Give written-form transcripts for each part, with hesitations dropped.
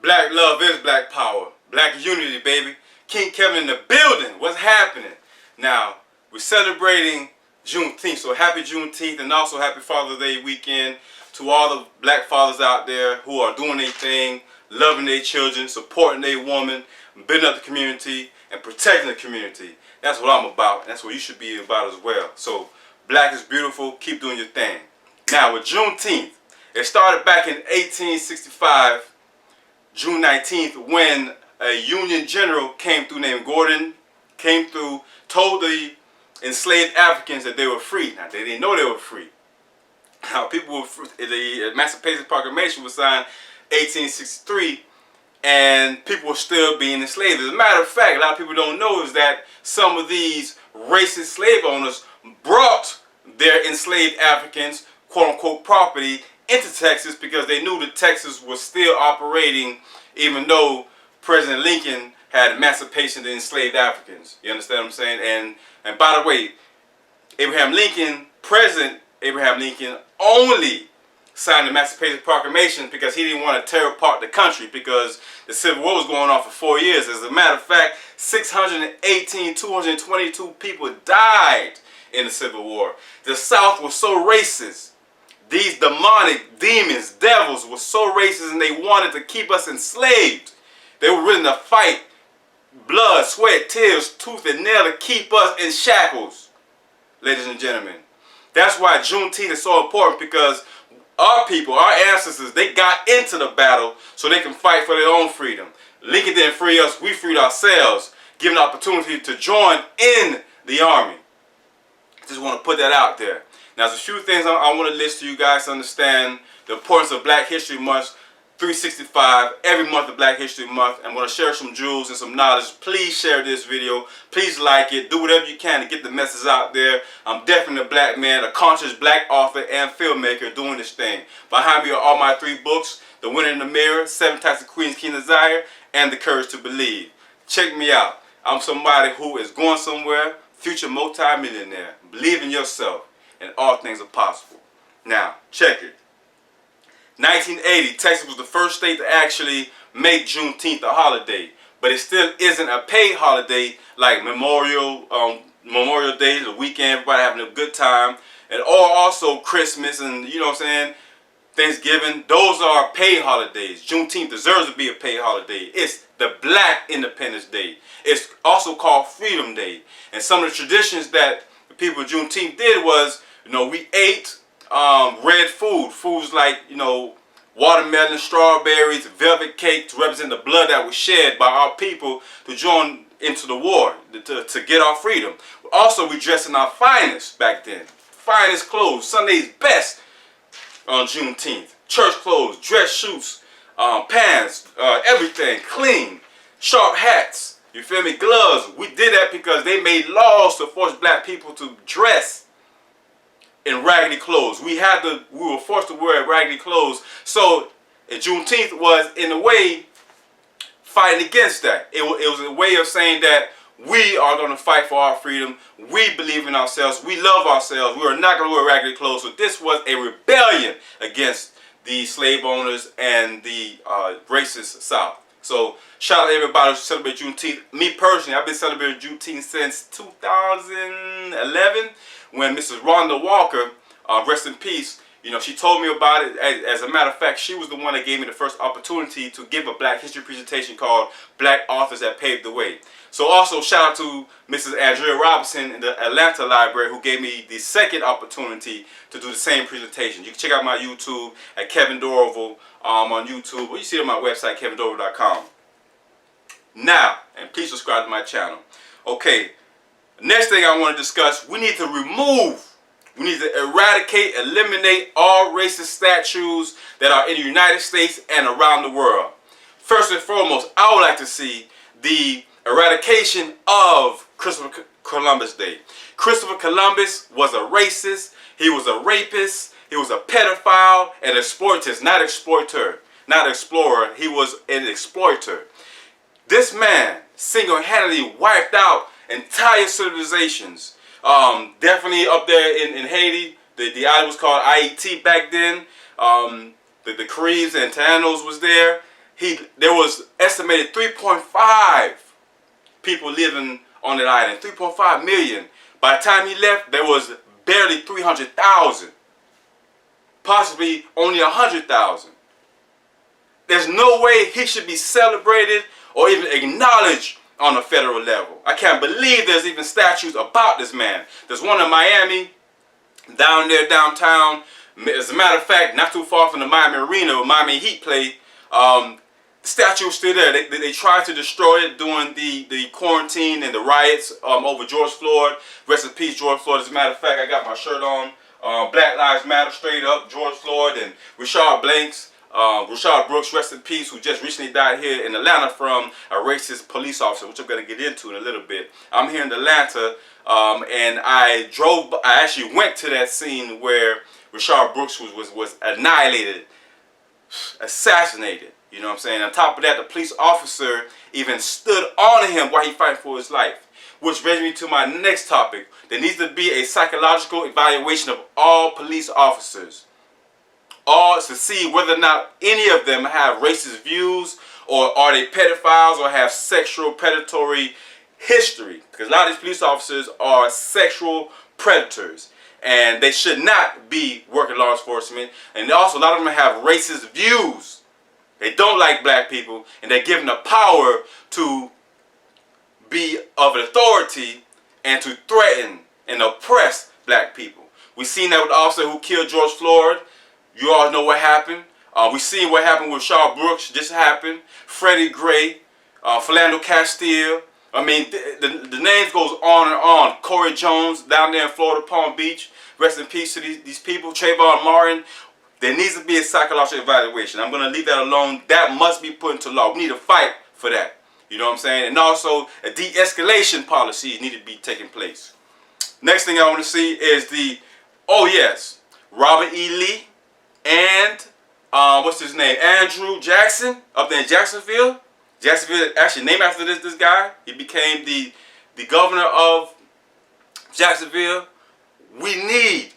Black love is black power. Black unity, baby. King Kevin in the building. What's happening? Now, we're celebrating Juneteenth. So happy Juneteenth, and also happy Father's Day weekend to all the black fathers out there who are doing their thing, loving their children, supporting their woman, building up the community, and protecting the community. That's what I'm about. That's what you should be about as well. So black is beautiful. Keep doing your thing. Now, with Juneteenth, it started back in 1865, June 19th, when a Union general came through named Gordon, came through, told the enslaved Africans that they were free. Now, they didn't know they were free. Now, people were free. The Emancipation Proclamation was signed 1863, and people were still being enslaved. As a matter of fact, a lot of people don't know is that some of these racist slave owners brought their enslaved Africans, quote-unquote, property into Texas because they knew that Texas was still operating even though President Lincoln had emancipation to enslaved Africans. You understand what I'm saying? And by the way, President Abraham Lincoln only signed the Emancipation Proclamation because he didn't want to tear apart the country because the Civil War was going on for 4 years. As a matter of fact, 222 people died in the Civil War. The South was so racist. These demonic demons, devils, were so racist, and they wanted to keep us enslaved. They were willing to fight blood, sweat, tears, tooth and nail to keep us in shackles, ladies and gentlemen. That's why Juneteenth is so important, because our people, our ancestors, they got into the battle so they can fight for their own freedom. Lincoln didn't free us, we freed ourselves, given the opportunity to join in the army. Just want to put that out there. Now, there's a few things I want to list to you guys to understand the importance of Black History Month, 365, every month of Black History Month. I'm going to share some jewels and some knowledge. Please share this video. Please like it. Do whatever you can to get the message out there. I'm definitely a black man, a conscious black author and filmmaker doing this thing. Behind me are all my 3 books, The Winner in the Mirror, 7 Types of Queens, King Desire, and The Courage to Believe. Check me out. I'm somebody who is going somewhere, future multi-millionaire. Believe in yourself, and all things are possible. Now, check it. 1980, Texas was the first state to actually make Juneteenth a holiday, but it still isn't a paid holiday like Memorial Day, the weekend, everybody having a good time, and also Christmas and, you know what I'm saying, Thanksgiving. Those are paid holidays. Juneteenth deserves to be a paid holiday. It's the Black Independence Day. It's also called Freedom Day. And some of the traditions that the people of Juneteenth did was, you know, we ate red foods like, you know, watermelon, strawberries, velvet cake to represent the blood that was shed by our people to join into the war, to get our freedom. Also, we dressed in our finest back then. Finest clothes, Sunday's best on Juneteenth. Church clothes, dress shoes, pants, everything clean, sharp hats, you feel me, gloves. We did that because they made laws to force black people to dress in raggedy clothes. We were forced to wear raggedy clothes. So Juneteenth was, in a way, fighting against that. It was a way of saying that we are going to fight for our freedom. We believe in ourselves. We love ourselves. We are not going to wear raggedy clothes. So this was a rebellion against the slave owners and the racist South. So shout out to everybody who celebrate Juneteenth. Me personally, I've been celebrating Juneteenth since 2011 when Mrs. Rhonda Walker, rest in peace, you know, she told me about it. As a matter of fact, she was the one that gave me the first opportunity to give a Black History presentation called Black Authors That Paved the Way. So also shout out to Mrs. Andrea Robinson in the Atlanta Library who gave me the second opportunity to do the same presentation. You can check out my YouTube at Kevin Dorival on YouTube, or you see it on my website, KevinDorival.com. Now, and please subscribe to my channel. Okay, next thing I want to discuss, we need to eradicate, eliminate all racist statues that are in the United States and around the world. First and foremost, I would like to see the eradication of Christopher Columbus Day. Christopher Columbus was a racist, he was a rapist, he was a pedophile, and exploitist, not exploiter, not explorer, he was an exploiter. This man single-handedly wiped out entire civilizations. Definitely up there in Haiti, the island was called Haiti back then. The Caribs and Taínos was there. There estimated 3.5 people living on that island. 3.5 million. By the time he left, there was barely 300,000. Possibly only 100,000. There's no way he should be celebrated or even acknowledged on a federal level. I can't believe there's even statues about this man. There's one in Miami, down there downtown. As a matter of fact, not too far from the Miami Arena where Miami Heat played. The statue is still there. They tried to destroy it during the quarantine and the riots over George Floyd. Rest in peace, George Floyd. As a matter of fact, I got my shirt on. Black Lives Matter, straight up. George Floyd and Rashard Brooks, rest in peace, who just recently died here in Atlanta from a racist police officer, which I'm going to get into in a little bit. I'm here in Atlanta, and I actually went to that scene where Rashard Brooks was annihilated, assassinated. You know what I'm saying? On top of that, the police officer even stood on him while he fighting for his life. Which brings me to my next topic. There needs to be a psychological evaluation of all police officers. All to see whether or not any of them have racist views, or are they pedophiles, or have sexual predatory history. Because a lot of these police officers are sexual predators. And they should not be working law enforcement. And also a lot of them have racist views. They don't like black people, and they're given the power to be of authority and to threaten and oppress black people. We've seen that with the officer who killed George Floyd. You all know what happened. We've seen what happened with Rashard Brooks. Just happened. Freddie Gray, Philando Castile. I mean, the names goes on and on. Corey Jones down there in Florida, Palm Beach. Rest in peace to these people. Trayvon Martin. There needs to be a psychological evaluation. I'm going to leave that alone. That must be put into law. We need to fight for that. You know what I'm saying? And also, a de-escalation policy need to be taking place. Next thing I want to see is Robert E. Lee and, what's his name? Andrew Jackson up there in Jacksonville. Jacksonville, actually named after this guy. He became the governor of Jacksonville. We need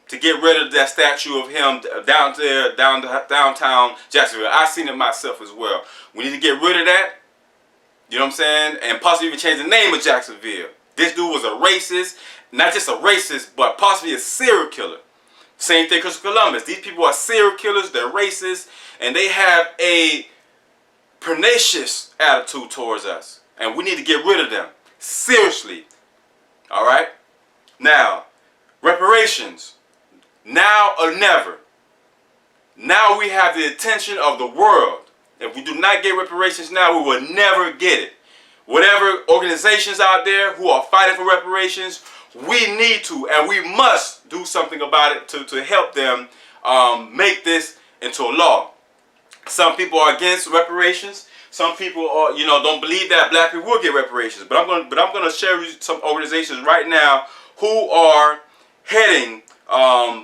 to get rid of that statue of him downtown Jacksonville. I've seen it myself as well. We need to get rid of that. You know what I'm saying? And possibly even change the name of Jacksonville. This dude was a racist. Not just a racist, but possibly a serial killer. Same thing with Columbus. These people are serial killers. They're racist. And they have a pernicious attitude towards us. And we need to get rid of them. Seriously. Alright? Now, reparations. Now or never. Now we have the attention of the world. If we do not get reparations now, we will never get it. Whatever organizations out there who are fighting for reparations, we need to and we must do something about it to help them make this into a law. Some people are against reparations. Some people are, don't believe that black people will get reparations. But I'm going to share with you some organizations right now who are heading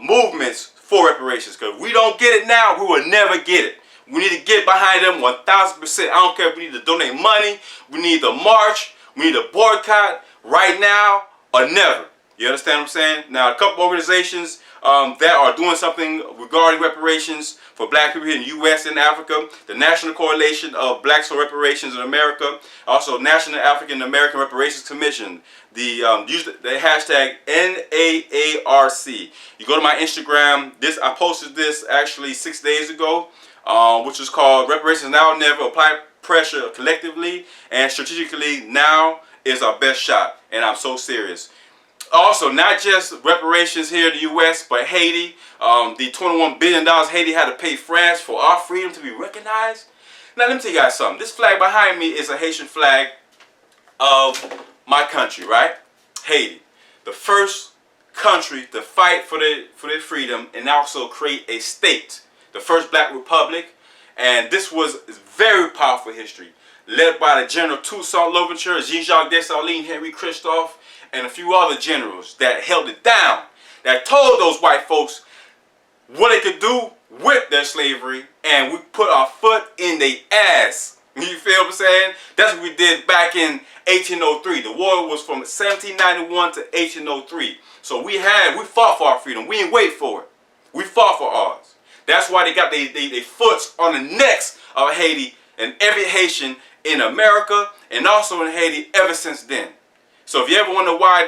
movements for reparations. Because if we don't get it now, we will never get it. We need to get behind them 1,000%. I don't care if we need to donate money. We need to march. We need to boycott right now or never. You understand what I'm saying? Now, a couple organizations that are doing something regarding reparations for black people here in the U.S. and Africa. The National Coalition of Blacks for Reparations in America. Also, National African American Reparations Commission. Use the hashtag NAARC. You go to my Instagram. I posted this actually 6 days ago. Which is called Reparations Now or Never. Apply pressure collectively and strategically. Now is our best shot. And I'm so serious. Also, not just reparations here in the U.S., but Haiti. The $21 billion Haiti had to pay France for our freedom to be recognized. Now, let me tell you guys something. This flag behind me is a Haitian flag of my country, right? Haiti. The first country to fight for their freedom and also create a state. The first black republic, and this was very powerful history, led by the General Toussaint Louverture, Jean-Jacques Dessalines, Henry Christophe, and a few other generals that held it down, that told those white folks what they could do with their slavery, and we put our foot in their ass. You feel what I'm saying? That's what we did back in 1803. The war was from 1791 to 1803. So we fought for our freedom. We didn't wait for it. We fought for ours. That's why they got their foots on the necks of Haiti and every Haitian in America and also in Haiti ever since then. So if you ever wonder why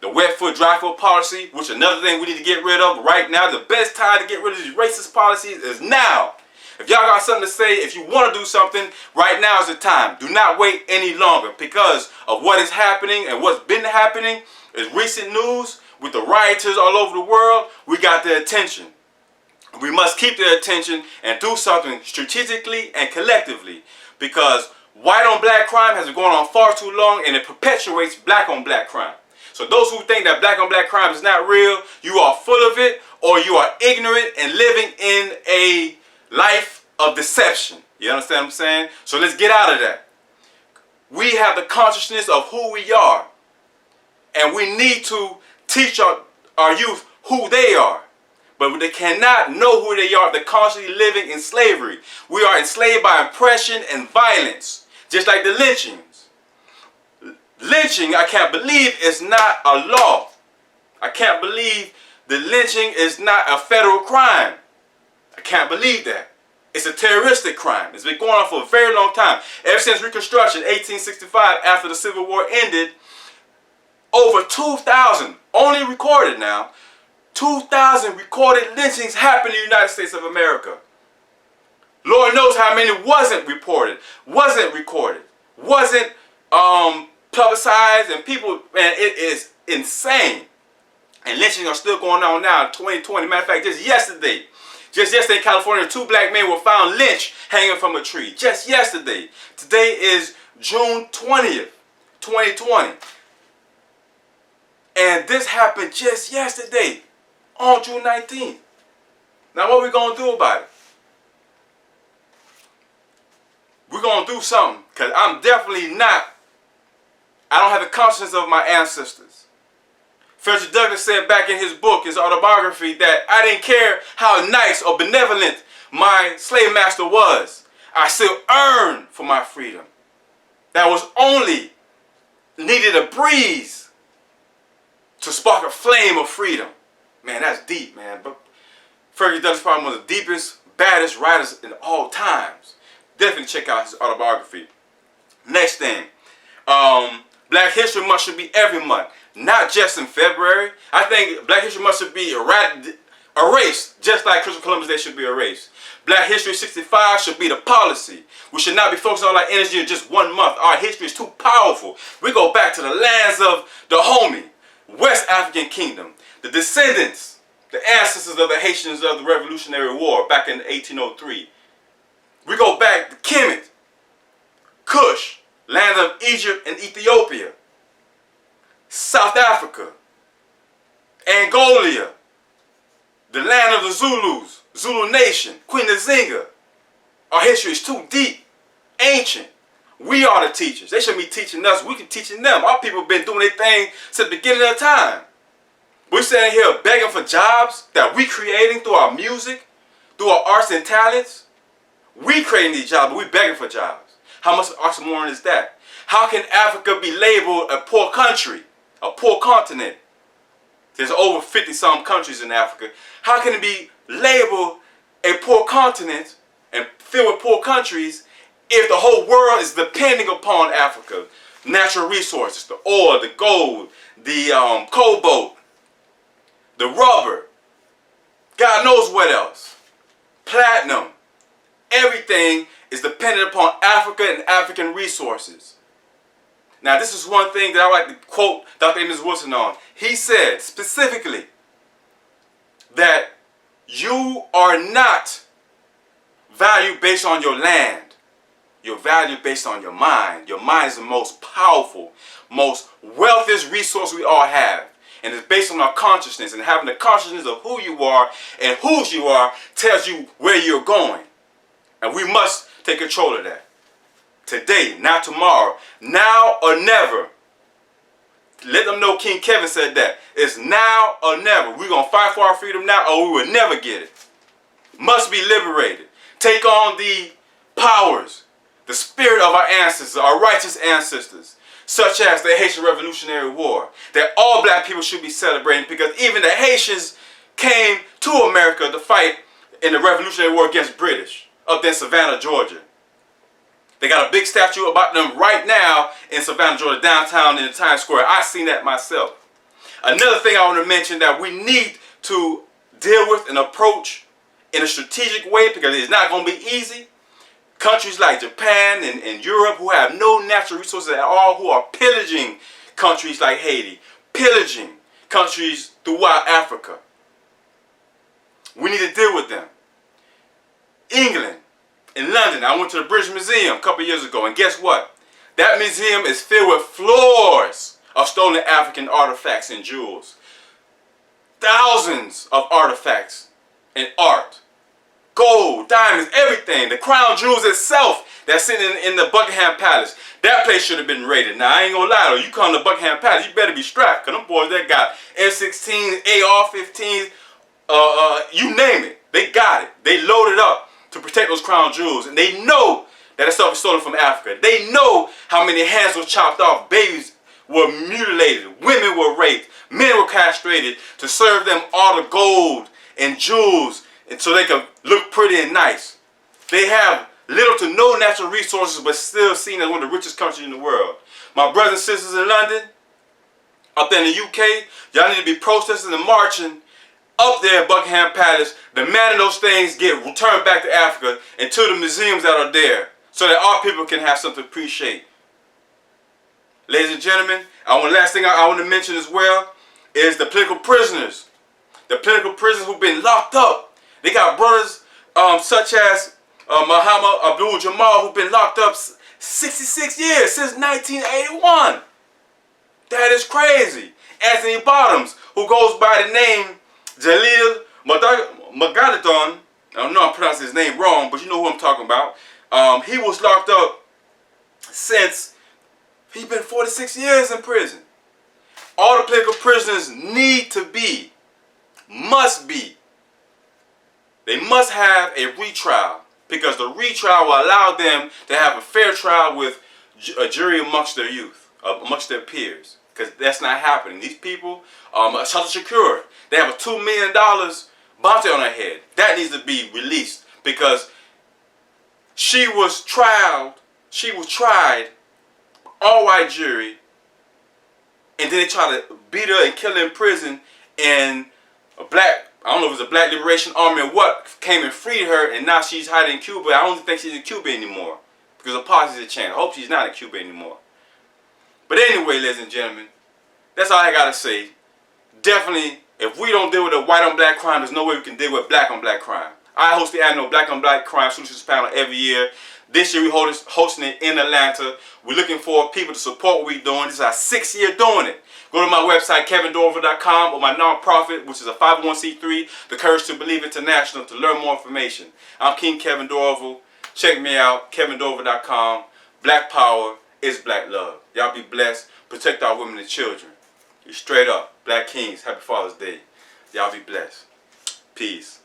the wet foot, dry foot policy, which is another thing we need to get rid of right now, the best time to get rid of these racist policies is now. If y'all got something to say, if you want to do something, right now is the time. Do not wait any longer because of what is happening and what's been happening. Is recent news with the rioters all over the world. We got their attention. We must keep their attention and do something strategically and collectively because white on black crime has been going on far too long and it perpetuates black on black crime. So those who think that black on black crime is not real, you are full of it or you are ignorant and living in a life of deception. You understand what I'm saying? So let's get out of that. We have the consciousness of who we are and we need to teach our youth who they are. But they cannot know who they are. They're constantly living in slavery. We are enslaved by oppression and violence. Just like the lynchings. Lynching, I can't believe, is not a law. I can't believe the lynching is not a federal crime. I can't believe that. It's a terroristic crime. It's been going on for a very long time. Ever since Reconstruction, 1865, after the Civil War ended, over 2,000, only recorded now, 2,000 recorded lynchings happened in the United States of America. Lord knows how many wasn't reported, wasn't recorded, wasn't publicized, and people, man, it is insane. And lynchings are still going on now in 2020. Matter of fact, just yesterday in California, 2 black men were found lynched hanging from a tree. Just yesterday. Today is June 20th, 2020. And this happened just yesterday. On June 19th. Now what are we going to do about it? We're going to do something. Because I'm definitely not. I don't have the conscience of my ancestors. Frederick Douglass said back in his book, his autobiography, that I didn't care how nice or benevolent my slave master was. I still earned for my freedom. That was only needed a breeze to spark a flame of freedom. Man, that's deep, man. But Frederick Douglass is probably one of the deepest, baddest writers in all times. Definitely check out his autobiography. Next thing, Black History Month should be every month, not just in February. I think Black History Month should be erased, just like Christopher Columbus Day should be erased. Black History 65 should be the policy. We should not be focusing all our energy in just one month. Our history is too powerful. We go back to the lands of the homie, West African Kingdom. The descendants, the ancestors of the Haitians of the Revolutionary War back in 1803. We go back to Kemet, Kush, land of Egypt and Ethiopia, South Africa, Angola, the land of the Zulus, Zulu Nation, Queen Nzinga. Our history is too deep, ancient. We are the teachers. They shouldn't be teaching us. We can teaching them. Our people have been doing their thing since the beginning of time. We're sitting here begging for jobs that we creating through our music, through our arts and talents. We creating these jobs, but we begging for jobs. How much oxymoron is that? How can Africa be labeled a poor country, a poor continent? There's over 50-some countries in Africa. How can it be labeled a poor continent and filled with poor countries if the whole world is depending upon Africa? Natural resources, the oil, the gold, the cobalt, the rubber, God knows what else, platinum. Everything is dependent upon Africa and African resources. Now this is one thing that I like to quote Dr. Amos Wilson on. He said specifically that you are not valued based on your land. You're valued based on your mind. Your mind is the most powerful, most wealthiest resource we all have. And it's based on our consciousness, and having the consciousness of who you are and whose you are tells you where you're going. And we must take control of that. Today, not tomorrow. Now or never. Let them know King Kevin said that. It's now or never. We're going to fight for our freedom now or we will never get it. Must be liberated. Take on the powers, the spirit of our ancestors, our righteous ancestors, such as the Haitian Revolutionary War, that all black people should be celebrating, because even the Haitians came to America to fight in the Revolutionary War against British up there in Savannah, Georgia. They got a big statue about them right now in Savannah, Georgia, downtown in the Times Square. I've seen that myself. Another thing I want to mention that we need to deal with and approach in a strategic way, because it's not going to be easy. Countries like Japan and Europe, who have no natural resources at all, who are pillaging countries like Haiti, pillaging countries throughout Africa. We need to deal with them. England, in London, I went to the British Museum a couple years ago, and guess what? That museum is filled with floors of stolen African artifacts and jewels. Thousands of artifacts and art. Gold, diamonds, everything. The crown jewels itself that's sitting in the Buckingham Palace. That place should have been raided. Now, I ain't gonna lie though. You come to Buckingham Palace, you better be strapped. Because them boys, they got F-16s, AR-15s, you name it. They got it. They loaded up to protect those crown jewels. And they know that that stuff is stolen from Africa. They know how many hands were chopped off. Babies were mutilated. Women were raped. Men were castrated to serve them all the gold and jewels, and so they could look pretty and nice. They have little to no natural resources, but still seen as one of the richest countries in the world. My brothers and sisters in London, up there in the UK, y'all need to be protesting and marching up there at Buckingham Palace, demanding those things get returned back to Africa and to the museums that are there, so that our people can have something to appreciate. Ladies and gentlemen, last thing I want to mention as well is the political prisoners. The political prisoners who've been locked up. They got brothers such as Muhammad Abdul Jamal, who've been locked up 66 years since 1981. That is crazy. Anthony Bottoms, who goes by the name Jalil Magaladon, I know I'm pronouncing his name wrong, but you know who I'm talking about. He was locked up since he's been 46 years in prison. All the political prisoners need to be, must be, they must have a retrial, because the retrial will allow them to have a fair trial with a jury amongst their youth, amongst their peers, because that's not happening. These people, Social Security, they have a $2 million bounty on her head. That needs to be released, because she was tried, all-white jury, and then they try to beat her and kill her in prison, and I don't know if it was a Black Liberation Army or what, came and freed her, and now she's hiding in Cuba. I don't think she's in Cuba anymore, because the policies have changed. I hope she's not in Cuba anymore. But anyway, ladies and gentlemen, that's all I gotta say. Definitely, if we don't deal with the white on black crime, there's no way we can deal with black on black crime. I host the annual Black on Black Crime Solutions panel every year. This year we're hosting it in Atlanta. We're looking for people to support what we're doing. This is our 6th year doing it. Go to my website, KevinDorival.com, or my nonprofit, which is a 501c3, The Courage to Believe International, to learn more information. I'm King Kevin Dorival. Check me out, KevinDorival.com. Black power is black love. Y'all be blessed. Protect our women and children. You straight up. Black Kings. Happy Father's Day. Y'all be blessed. Peace.